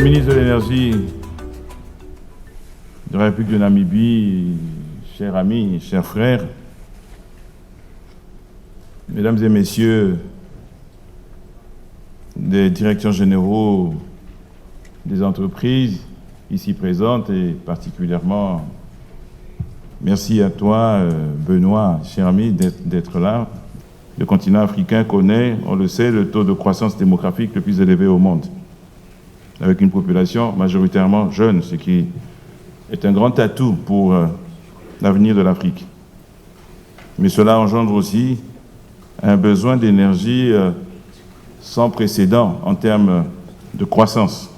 le ministre de l'Énergie de la République de Namibie, chers amis, chers frères, mesdames et messieurs des directeurs généraux des entreprises ici présentes et particulièrement merci à toi, Benoît, cher ami, d'être là. Le continent africain connaît, on le sait, le taux de croissance démographique le plus élevé au monde, avec une population majoritairement jeune, ce qui est un grand atout pour l'avenir de l'Afrique. Mais cela engendre aussi un besoin d'énergie sans précédent en termes de croissance.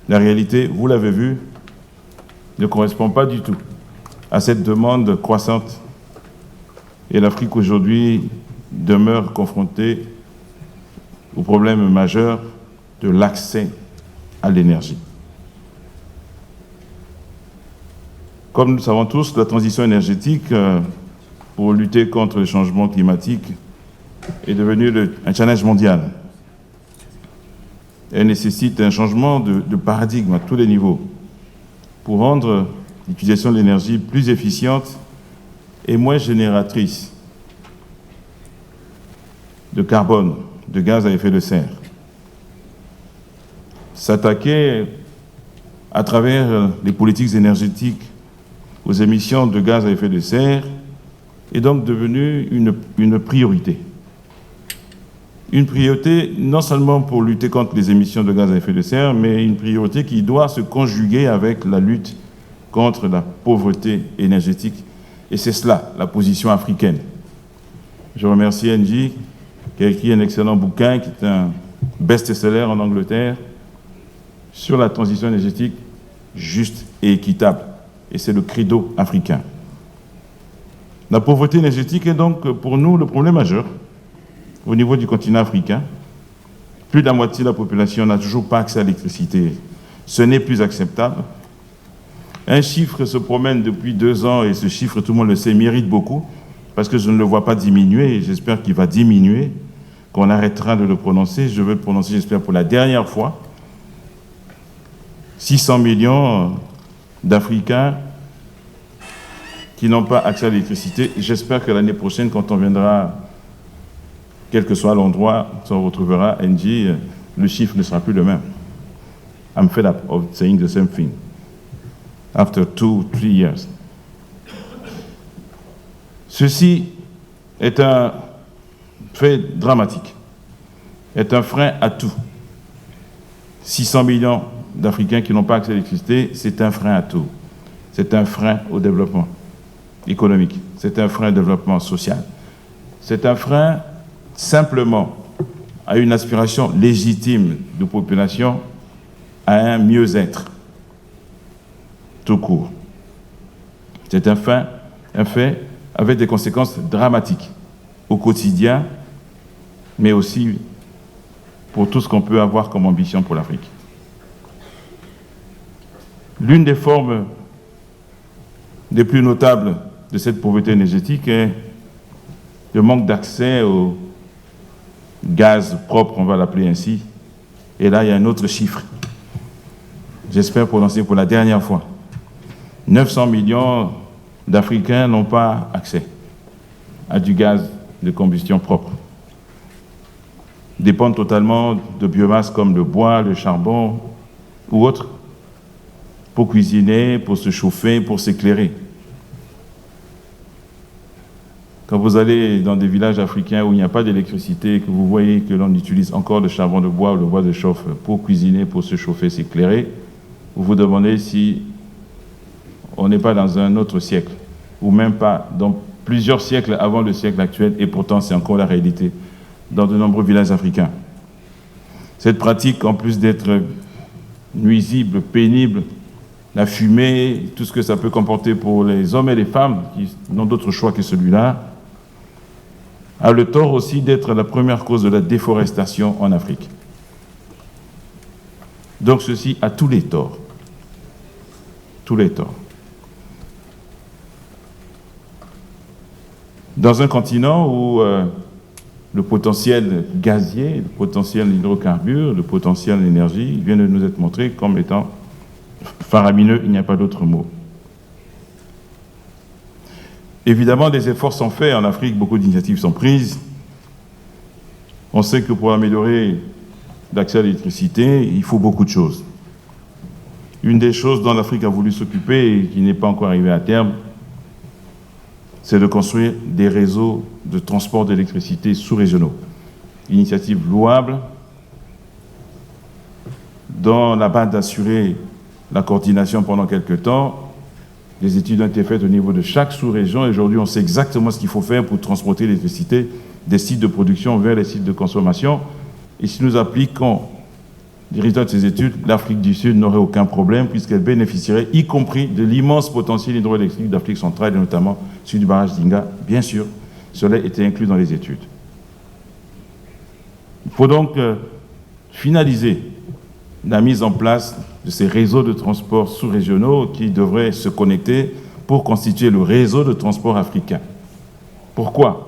La réalité, vous l'avez vu, ne correspond pas du tout à cette demande croissante. Et l'Afrique aujourd'hui demeure confrontée au problème majeur de l'accès à l'énergie. Comme nous le savons tous, la transition énergétique pour lutter contre le changement climatique est devenue un challenge mondial. Elle nécessite un changement de paradigme à tous les niveaux pour rendre l'utilisation de l'énergie plus efficiente et moins génératrice de carbone, de gaz à effet de serre. S'attaquer à travers les politiques énergétiques aux émissions de gaz à effet de serre est donc devenu une priorité. Une priorité non seulement pour lutter contre les émissions de gaz à effet de serre, mais une priorité qui doit se conjuguer avec la lutte contre la pauvreté énergétique. Et c'est cela, la position africaine. Je remercie Angie, qui a écrit un excellent bouquin, qui est un best-seller en Angleterre, sur la transition énergétique juste et équitable. Et c'est le credo africain. La pauvreté énergétique est donc pour nous le problème majeur au niveau du continent africain. Plus de la moitié de la population n'a toujours pas accès à l'électricité. Ce n'est plus acceptable. Un chiffre se promène depuis 2 ans et ce chiffre, tout le monde le sait, mérite beaucoup parce que je ne le vois pas diminuer et j'espère qu'il va diminuer, qu'on arrêtera de le prononcer. Je veux le prononcer, j'espère, pour la dernière fois. 600 millions d'Africains qui n'ont pas accès à l'électricité. J'espère que l'année prochaine, quand on viendra, quel que soit l'endroit, on retrouvera NG, le chiffre ne sera plus le même. I'm fed up of saying the same thing. After 2-3 years. Ceci est un fait dramatique, est un frein à tout. 600 millions d'Africains qui n'ont pas accès à l'électricité, c'est un frein à tout. C'est un frein au développement économique, c'est un frein au développement social. C'est un frein simplement à une aspiration légitime de population à un mieux-être tout court. C'est un fait avec des conséquences dramatiques au quotidien, mais aussi pour tout ce qu'on peut avoir comme ambition pour l'Afrique. L'une des formes les plus notables de cette pauvreté énergétique est le manque d'accès au gaz propre, on va l'appeler ainsi. Et là, il y a un autre chiffre. J'espère prononcer pour la dernière fois. 900 millions d'Africains n'ont pas accès à du gaz de combustion propre. Dépendent totalement de biomasse comme le bois, le charbon ou autres pour cuisiner, pour se chauffer, pour s'éclairer. Quand vous allez dans des villages africains où il n'y a pas d'électricité et que vous voyez que l'on utilise encore le charbon de bois ou le bois de chauffe pour cuisiner, pour se chauffer, s'éclairer, vous vous demandez si on n'est pas dans un autre siècle, ou même pas dans plusieurs siècles avant le siècle actuel, et pourtant c'est encore la réalité dans de nombreux villages africains. Cette pratique, en plus d'être nuisible, pénible, la fumée, tout ce que ça peut comporter pour les hommes et les femmes qui n'ont d'autre choix que celui-là, a le tort aussi d'être la première cause de la déforestation en Afrique. Donc ceci a tous les torts. Tous les torts. Dans un continent où le potentiel gazier, le potentiel hydrocarbure, le potentiel énergie vient de nous être montré comme étant faramineux, il n'y a pas d'autre mot. Évidemment, des efforts sont faits en Afrique, beaucoup d'initiatives sont prises. On sait que pour améliorer l'accès à l'électricité, il faut beaucoup de choses. Une des choses dont l'Afrique a voulu s'occuper et qui n'est pas encore arrivée à terme, c'est de construire des réseaux de transport d'électricité sous-régionaux. Initiative louable, dans la base d'assurer la coordination pendant quelques temps. Des études ont été faites au niveau de chaque sous-région. Aujourd'hui, on sait exactement ce qu'il faut faire pour transporter l'électricité des sites de production vers les sites de consommation. Et si nous appliquons les résultats de ces études, l'Afrique du Sud n'aurait aucun problème puisqu'elle bénéficierait, y compris de l'immense potentiel hydroélectrique d'Afrique centrale et notamment celui du barrage d'Inga. Bien sûr, cela était inclus dans les études. Il faut donc finaliser la mise en place de ces réseaux de transport sous-régionaux qui devraient se connecter pour constituer le réseau de transport africain. Pourquoi ?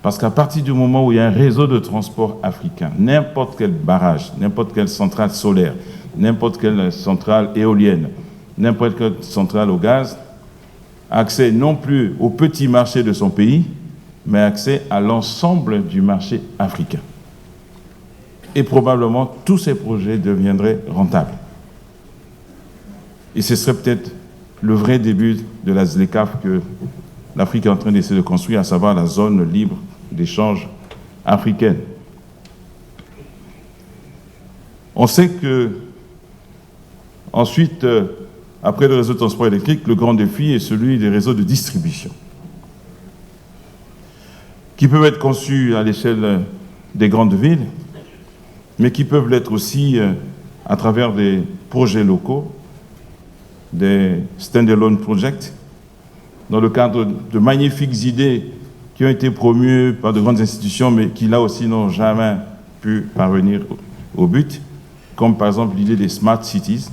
Parce qu'à partir du moment où il y a un réseau de transport africain, n'importe quel barrage, n'importe quelle centrale solaire, n'importe quelle centrale éolienne, n'importe quelle centrale au gaz, a accès non plus au petit marché de son pays, mais accès à l'ensemble du marché africain. Et probablement, tous ces projets deviendraient rentables. Et ce serait peut-être le vrai début de la ZLECAf que l'Afrique est en train d'essayer de construire, à savoir la zone libre d'échange africaine. On sait que, ensuite, après le réseau de transport électrique, le grand défi est celui des réseaux de distribution, qui peuvent être conçus à l'échelle des grandes villes, mais qui peuvent l'être aussi à travers des projets locaux, des stand-alone projects, dans le cadre de magnifiques idées qui ont été promues par de grandes institutions, mais qui là aussi n'ont jamais pu parvenir au but, comme par exemple l'idée des Smart Cities,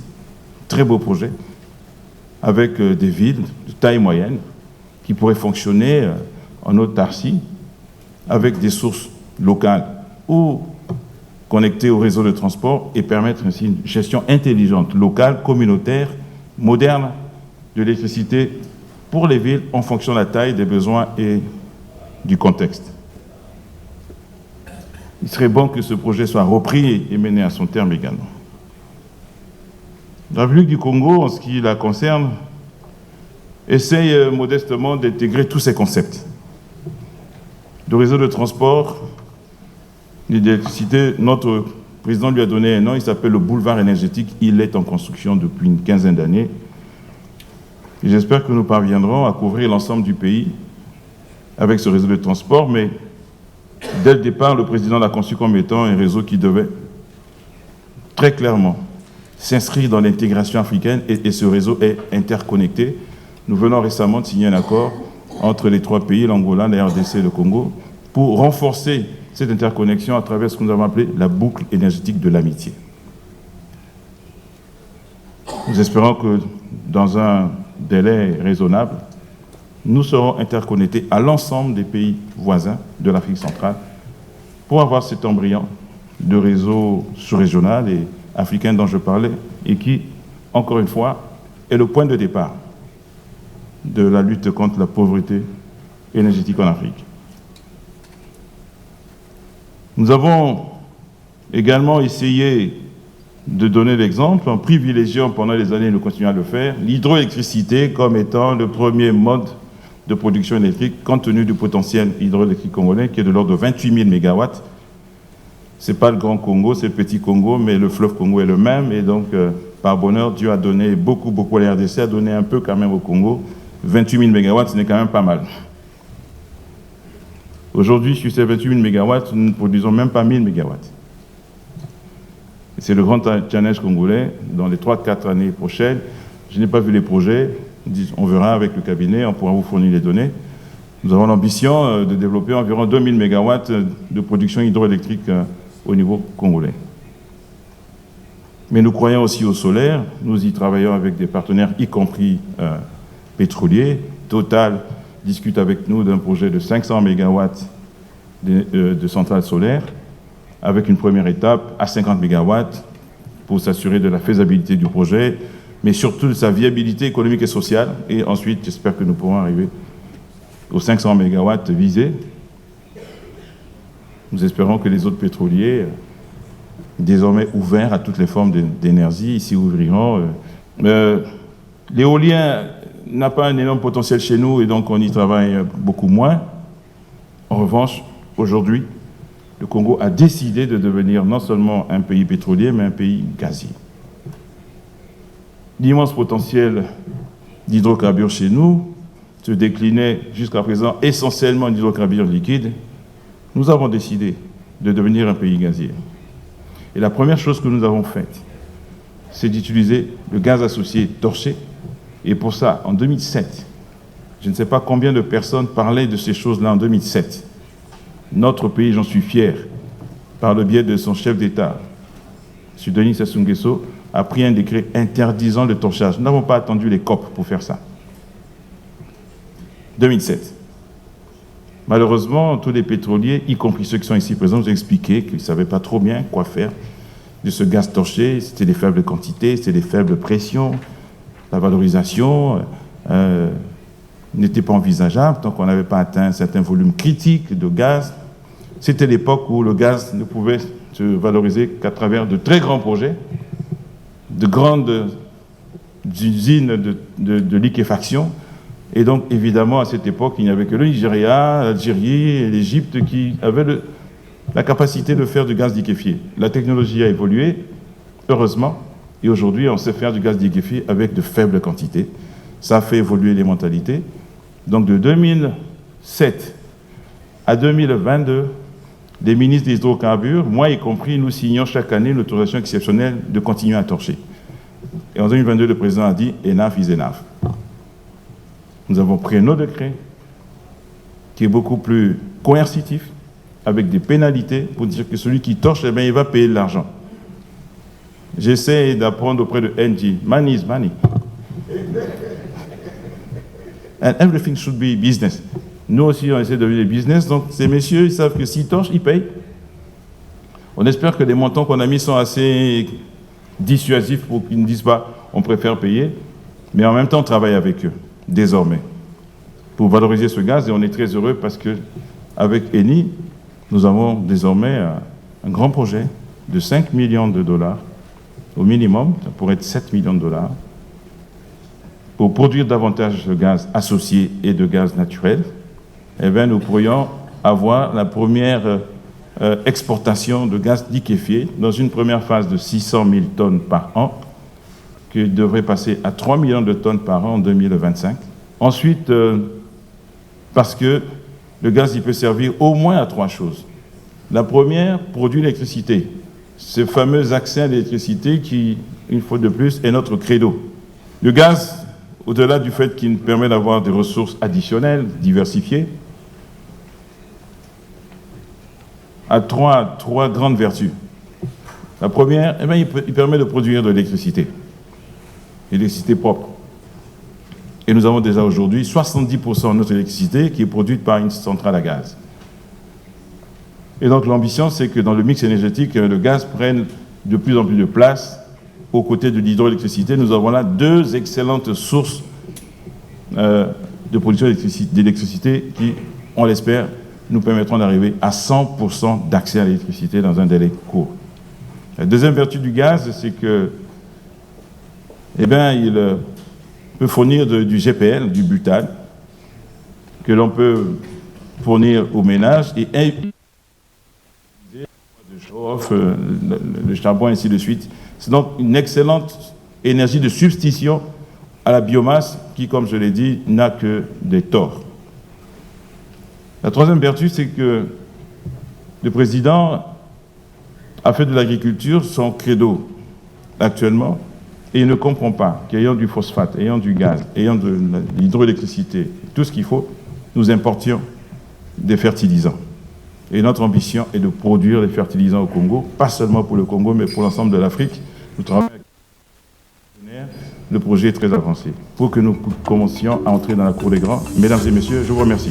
très beau projet, avec des villes de taille moyenne qui pourraient fonctionner en autarcie, avec des sources locales ou connectées au réseau de transport et permettre ainsi une gestion intelligente, locale, communautaire, moderne de l'électricité pour les villes en fonction de la taille, des besoins et du contexte. Il serait bon que ce projet soit repris et mené à son terme également. La République du Congo, en ce qui la concerne, essaye modestement d'intégrer tous ces concepts. Le réseau de transport d'électricité, notre président lui a donné un nom, il s'appelle le boulevard énergétique, il est en construction depuis une quinzaine d'années. Et j'espère que nous parviendrons à couvrir l'ensemble du pays avec ce réseau de transport, mais dès le départ, le président l'a conçu comme étant un réseau qui devait très clairement s'inscrire dans l'intégration africaine et ce réseau est interconnecté. Nous venons récemment de signer un accord entre les trois pays, l'Angola, la RDC et le Congo, pour renforcer cette interconnexion à travers ce que nous avons appelé la boucle énergétique de l'amitié. Nous espérons que dans un délai raisonnable, nous serons interconnectés à l'ensemble des pays voisins de l'Afrique centrale pour avoir cet embryon de réseau sous-régional et africain dont je parlais et qui, encore une fois, est le point de départ de la lutte contre la pauvreté énergétique en Afrique. Nous avons également essayé de donner l'exemple en privilégiant pendant les années, nous continuons à le faire, l'hydroélectricité comme étant le premier mode de production électrique compte tenu du potentiel hydroélectrique congolais qui est de l'ordre de 28 000 MW. Ce n'est pas le Grand Congo, c'est le Petit Congo, mais le fleuve Congo est le même et donc par bonheur, Dieu a donné beaucoup à la RDC, a donné un peu quand même au Congo. 28 000 MW, ce n'est quand même pas mal. Aujourd'hui, sur ces 28 000 MW, nous ne produisons même pas 1000 MW. C'est le grand challenge congolais dans les 3-4 années prochaines. Je n'ai pas vu les projets, on verra avec le cabinet, on pourra vous fournir les données. Nous avons l'ambition de développer environ 2000 MW de production hydroélectrique au niveau congolais. Mais nous croyons aussi au solaire, nous y travaillons avec des partenaires, y compris pétroliers. Total discute avec nous d'un projet de 500 MW de centrales solaires, avec une première étape à 50 MW pour s'assurer de la faisabilité du projet, mais surtout de sa viabilité économique et sociale. Et ensuite, j'espère que nous pourrons arriver aux 500 MW visés. Nous espérons que les autres pétroliers, désormais ouverts à toutes les formes d'énergie, ici ouvriront. L'éolien n'a pas un énorme potentiel chez nous et donc on y travaille beaucoup moins. En revanche, aujourd'hui, le Congo a décidé de devenir non seulement un pays pétrolier, mais un pays gazier. L'immense potentiel d'hydrocarbures chez nous se déclinait jusqu'à présent essentiellement en hydrocarbures liquides. Nous avons décidé de devenir un pays gazier. Et la première chose que nous avons faite, c'est d'utiliser le gaz associé torché. Et pour ça, en 2007, je ne sais pas combien de personnes parlaient de ces choses-là en 2007. Notre pays, j'en suis fier, par le biais de son chef d'État, M. Denis Sassou Nguesso, a pris un décret interdisant le torchage. Nous n'avons pas attendu les COP pour faire ça. 2007. Malheureusement, tous les pétroliers, y compris ceux qui sont ici présents, nous ont expliqué qu'ils ne savaient pas trop bien quoi faire de ce gaz torché. C'était des faibles quantités, c'était des faibles pressions. La valorisation n'était pas envisageable tant qu'on n'avait pas atteint un certain volume critique de gaz. C'était l'époque où le gaz ne pouvait se valoriser qu'à travers de très grands projets, de grandes usines de liquéfaction. Et donc, évidemment, à cette époque, il n'y avait que le Nigeria, l'Algérie et l'Égypte qui avaient la capacité de faire du gaz liquéfié. La technologie a évolué, heureusement, et aujourd'hui, on sait faire du gaz liquéfié avec de faibles quantités. Ça a fait évoluer les mentalités. Donc, de 2007 à 2022, les ministres des hydrocarbures, moi y compris, nous signons chaque année l'autorisation exceptionnelle de continuer à torcher. Et en 2022, le président a dit « enough is enough ». Nous avons pris un autre décret qui est beaucoup plus coercitif, avec des pénalités pour dire que celui qui torche, eh bien, il va payer de l'argent. J'essaie d'apprendre auprès de NG. Money is money. And everything should be business. Nous aussi, on essaie de devenir business. Donc, ces messieurs, ils savent que s'ils torchent, ils payent. On espère que les montants qu'on a mis sont assez dissuasifs pour qu'ils ne disent pas on préfère payer. Mais en même temps, on travaille avec eux, désormais, pour valoriser ce gaz. Et on est très heureux parce qu'avec Eni, nous avons désormais un grand projet de 5 millions de dollars au minimum, ça pourrait être 7 millions de dollars, pour produire davantage de gaz associé et de gaz naturel. Eh bien, nous pourrions avoir la première exportation de gaz liquéfié dans une première phase de 600 000 tonnes par an, qui devrait passer à 3 millions de tonnes par an en 2025. Ensuite, parce que le gaz, il peut servir au moins à 3 choses. La première, produire l'électricité. Ce fameux accès à l'électricité qui, une fois de plus, est notre credo. Le gaz, au-delà du fait qu'il nous permet d'avoir des ressources additionnelles, diversifiées, a trois grandes vertus. La première, eh bien, il permet de produire de l'électricité propre. Et nous avons déjà aujourd'hui 70% de notre électricité qui est produite par une centrale à gaz. Et donc l'ambition, c'est que dans le mix énergétique, le gaz prenne de plus en plus de place aux côtés de l'hydroélectricité. Nous avons là 2 excellentes sources de production d'électricité qui, on l'espère, nous permettront d'arriver à 100% d'accès à l'électricité dans un délai court. La deuxième vertu du gaz, c'est que, eh bien, il peut fournir du GPL, du butane, que l'on peut fournir aux ménages et le chauffe, le charbon, ainsi de suite. C'est donc une excellente énergie de substitution à la biomasse qui, comme je l'ai dit, n'a que des torts. La troisième vertu, c'est que le président a fait de l'agriculture son credo actuellement et il ne comprend pas qu'ayant du phosphate, ayant du gaz, ayant de l'hydroélectricité, tout ce qu'il faut, nous importions des fertilisants. Et notre ambition est de produire des fertilisants au Congo, pas seulement pour le Congo, mais pour l'ensemble de l'Afrique. Nous travaillons avec les partenaires. Le projet est très avancé. Pour que nous commencions à entrer dans la cour des grands, mesdames et messieurs, je vous remercie.